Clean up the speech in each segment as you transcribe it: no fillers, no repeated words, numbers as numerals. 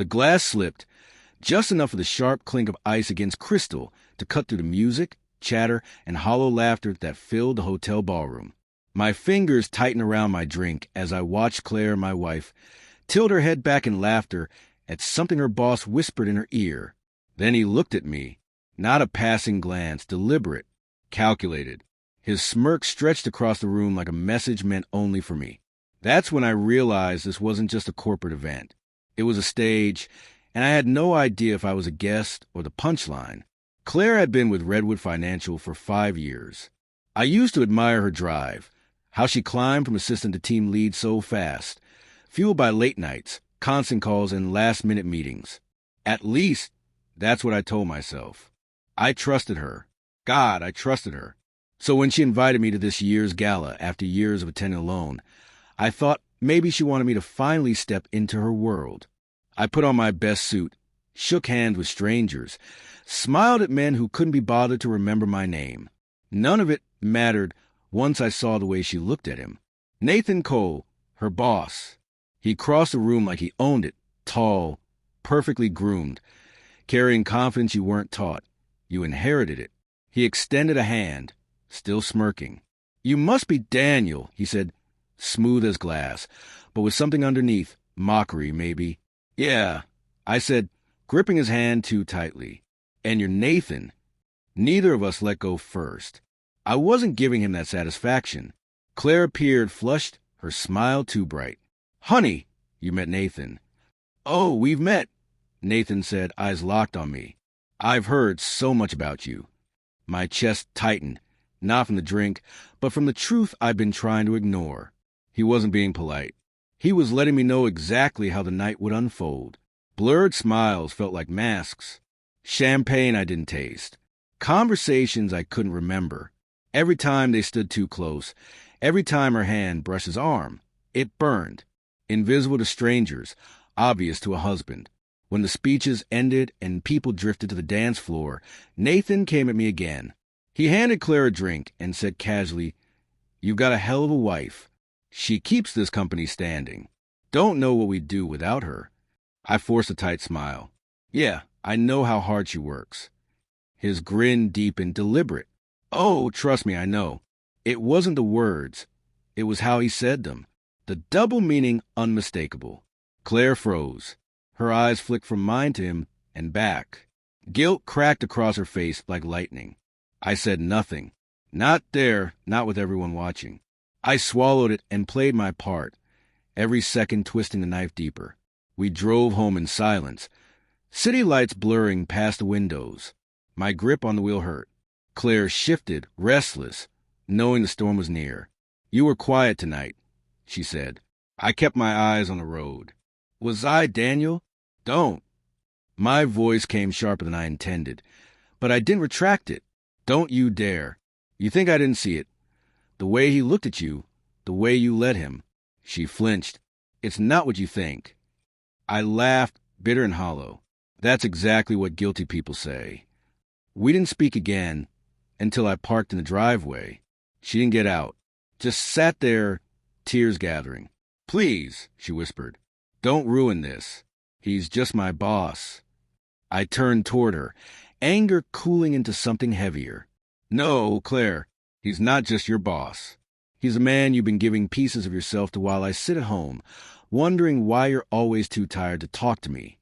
The glass slipped, just enough for the sharp clink of ice against crystal to cut through the music, chatter, and hollow laughter that filled the hotel ballroom. My fingers tightened around my drink as I watched Claire, my wife, tilt her head back in laughter at something her boss whispered in her ear. Then he looked at me, not a passing glance, deliberate, calculated. His smirk stretched across the room like a message meant only for me. That's when I realized this wasn't just a corporate event. It was a stage, and I had no idea if I was a guest or the punchline. Claire had been with Redwood Financial for 5 years. I used to admire her drive, how she climbed from assistant to team lead so fast, fueled by late nights, constant calls, and last-minute meetings. At least, that's what I told myself. I trusted her. God, I trusted her. So when she invited me to this year's gala after years of attending alone, I thought maybe she wanted me to finally step into her world. I put on my best suit, shook hands with strangers, smiled at men who couldn't be bothered to remember my name. None of it mattered once I saw the way she looked at him. Nathan Cole, her boss. He crossed the room like he owned it, tall, perfectly groomed, carrying confidence you weren't taught. You inherited it. He extended a hand, still smirking. "You must be Daniel," he said, smooth as glass, but with something underneath, mockery maybe. "Yeah," I said, gripping his hand too tightly. "And you're Nathan." Neither of us let go first. I wasn't giving him that satisfaction. Claire appeared, flushed, her smile too bright. "Honey, you met Nathan." "Oh, we've met," Nathan said, eyes locked on me. "I've heard so much about you." My chest tightened, not from the drink, but from the truth I'd been trying to ignore. He wasn't being polite. He was letting me know exactly how the night would unfold. Blurred smiles felt like masks. Champagne I didn't taste. Conversations I couldn't remember. Every time they stood too close, every time her hand brushed his arm, it burned. Invisible to strangers, obvious to a husband. When the speeches ended and people drifted to the dance floor, Nathan came at me again. He handed Claire a drink and said casually, "You've got a hell of a wife. She keeps this company standing. Don't know what we'd do without her." I forced a tight smile. "Yeah, I know how hard she works." His grin deepened, deliberate. "Oh, trust me, I know." It wasn't the words. It was how he said them. The double meaning unmistakable. Claire froze. Her eyes flicked from mine to him and back. Guilt cracked across her face like lightning. I said nothing. Not there, not with everyone watching. I swallowed it and played my part, every second twisting the knife deeper. We drove home in silence, city lights blurring past the windows. My grip on the wheel hurt. Claire shifted, restless, knowing the storm was near. "You were quiet tonight," she said. I kept my eyes on the road. "Was I Daniel?" "Don't." My voice came sharper than I intended, but I didn't retract it. "Don't you dare. You think I didn't see it. The way he looked at you, the way you let him." She flinched. "It's not what you think." I laughed, bitter and hollow. That's exactly what guilty people say. We didn't speak again until I parked in the driveway. She didn't get out, just sat there, tears gathering. "Please," she whispered, "don't ruin this. He's just my boss." I turned toward her, anger cooling into something heavier. "No, Claire, he's not just your boss. He's a man you've been giving pieces of yourself to while I sit at home, wondering why you're always too tired to talk to me."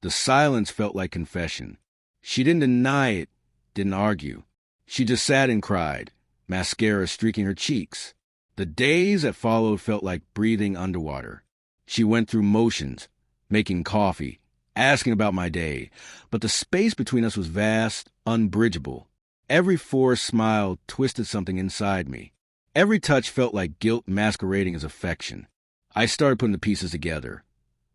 The silence felt like confession. She didn't deny it, didn't argue. She just sat and cried, mascara streaking her cheeks. The days that followed felt like breathing underwater. She went through motions, making coffee, asking about my day, but the space between us was vast, unbridgeable. Every forced smile twisted something inside me. Every touch felt like guilt masquerading as affection. I started putting the pieces together.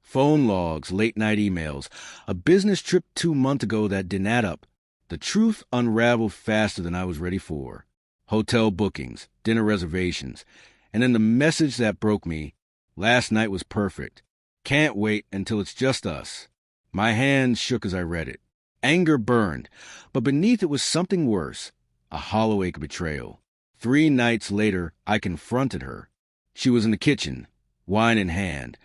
Phone logs, late-night emails, a business trip 2 months ago that didn't add up. The truth unraveled faster than I was ready for. Hotel bookings, dinner reservations, and then the message that broke me. "Last night was perfect. Can't wait until it's just us." My hands shook as I read it. Anger burned, but beneath it was something worse, a hollow ache of betrayal. 3 nights later, I confronted her. She was in the kitchen, wine in hand.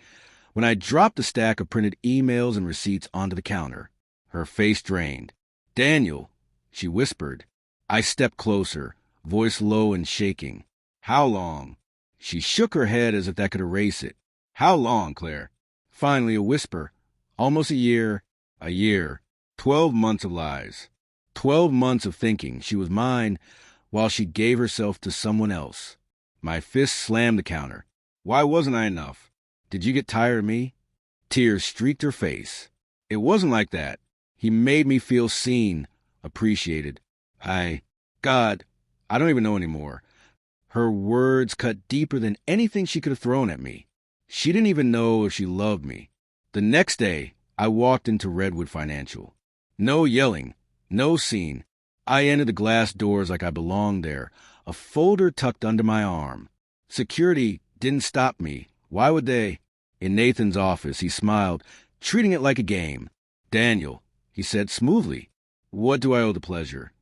when I dropped a stack of printed emails and receipts onto the counter. Her face drained. "Daniel," she whispered. I stepped closer, voice low and shaking. "How long?" She shook her head as if that could erase it. "How long, Claire?" Finally, a whisper. "Almost a year. A year. 12 months of lies. 12 months of thinking she was mine while she gave herself to someone else." My fist slammed the counter. "Why wasn't I enough? Did you get tired of me?" Tears streaked her face. "It wasn't like that. He made me feel seen, appreciated. God, I don't even know anymore." Her words cut deeper than anything she could have thrown at me. She didn't even know if she loved me. The next day, I walked into Redwood Financial. No yelling, no scene. I entered the glass doors like I belonged there, a folder tucked under my arm. Security didn't stop me. Why would they? In Nathan's office, he smiled, treating it like a game. "Daniel," he said smoothly, "what do I owe the pleasure?"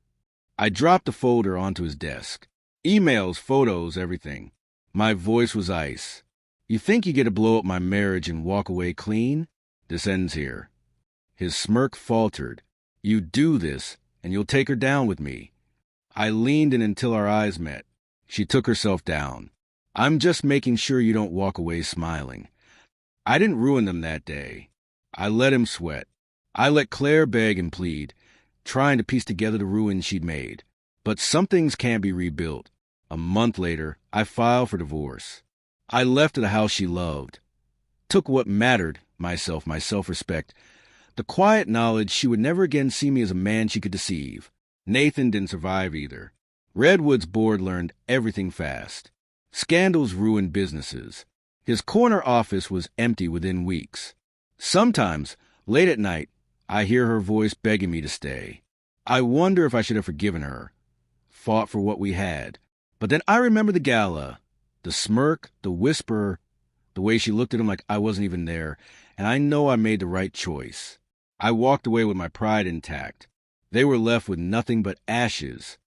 I dropped the folder onto his desk. Emails, photos, everything. My voice was ice. "You think you get to blow up my marriage and walk away clean? This ends here." His smirk faltered. "You do this, and you'll take her down with me." I leaned in until our eyes met. She took herself down. "I'm just making sure you don't walk away smiling." I didn't ruin them that day. I let him sweat. I let Claire beg and plead, trying to piece together the ruin she'd made. But some things can't be rebuilt. A month later, I filed for divorce. I left the house she loved. Took what mattered, myself, my self-respect, the quiet knowledge she would never again see me as a man she could deceive. Nathan didn't survive either. Redwood's board learned everything fast. Scandals ruined businesses. His corner office was empty within weeks. Sometimes, late at night, I hear her voice begging me to stay. I wonder if I should have forgiven her, fought for what we had. But then I remember the gala, the smirk, the whisper, the way she looked at him like I wasn't even there, and I know I made the right choice. I walked away with my pride intact. They were left with nothing but ashes.